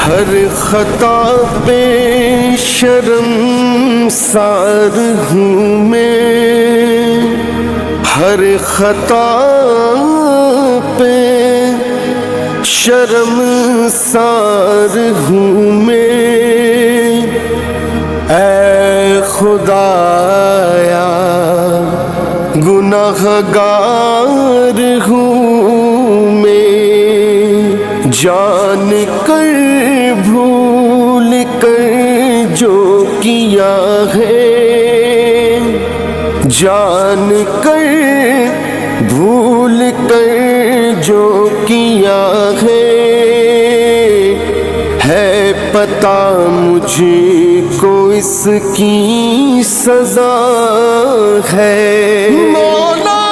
ہر خطا پہ شرمسار ہوں میں، ہر خطا پہ شرمسار ہوں میں، اے خدایا گناہ گار ہوں میں، جان کر بھول کر جو کیا ہے، جان کر بھول کر جو کیا ہے پتہ مجھے کو اس کی سزا ہے۔ مولا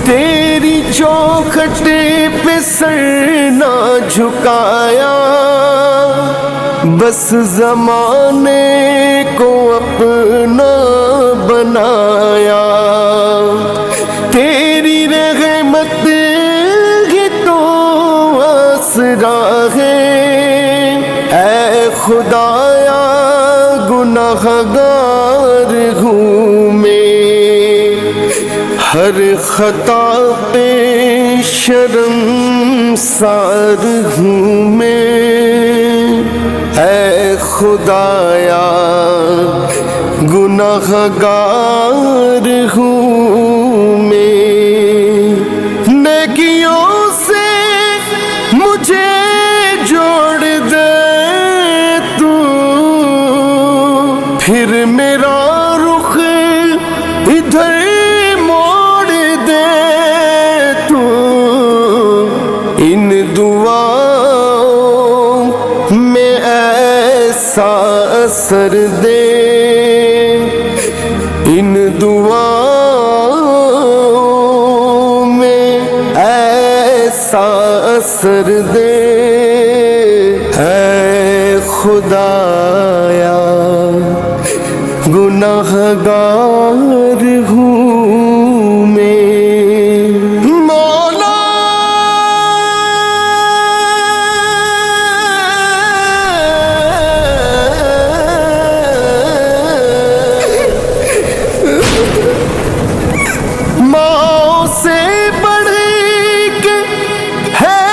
تیری چوکھٹ پہ سر نہ جھکایا، بس زمانے کو اپنا بنایا، تیری رحمت ہی تو آسرا ہے، اے خدایا گناہ گار ہوں میں، ہر خطا پہ شرمسار ہوں میں، اے خدایا گناہ گار ہوں میں، نیکیوں سے مجھے جوڑ دے تو، پھر میرا رخ ادھر موڑ دے تو، ان دعاؤں میں ایسا اثر دے، ان دعاؤں میں ایسا اثر دے، اے خدایا گناہ گار ہوں میں۔ مولا ماں سے بڑھ کے ہے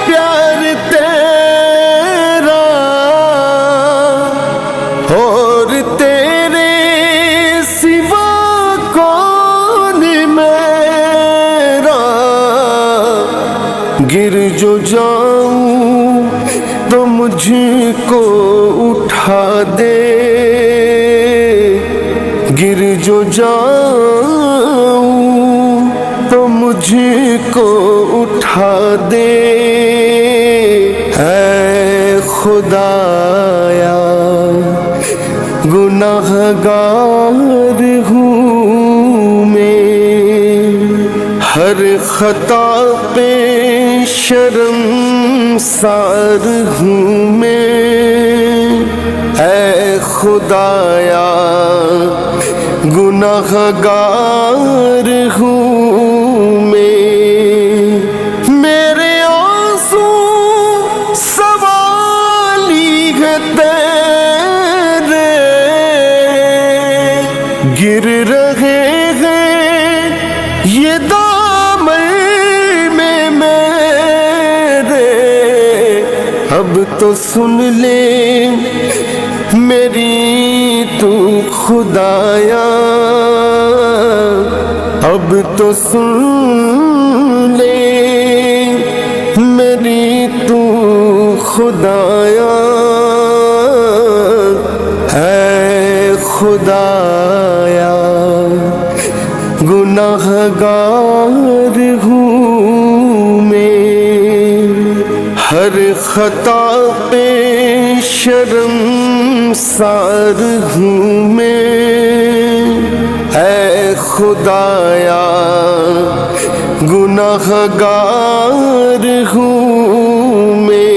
پیار تیرا، اور تیرے سوا کون میرا، گر جو جاؤں تو مجھ کو اٹھا دے، گر جو جاؤں تو مجھ کو اٹھا دے، اے خدایا گناہ گار ہوں میں، ہر خطا پہ شرمسار ہوں میں، اے خدایا گناہ گار ہوں میں، میرے آنسو سوالی ہے تیرے، گر رہے ہیں یہ دامن میں میرے، اب تو سن لے میری تو خدایا، اب تو سن لے میری تو خدایا، اے خدایا گناہ گار ہوں میں، ہر خطا پہ شرمسار ہوں میں، اے خدایا گناہ گار ہوں میں۔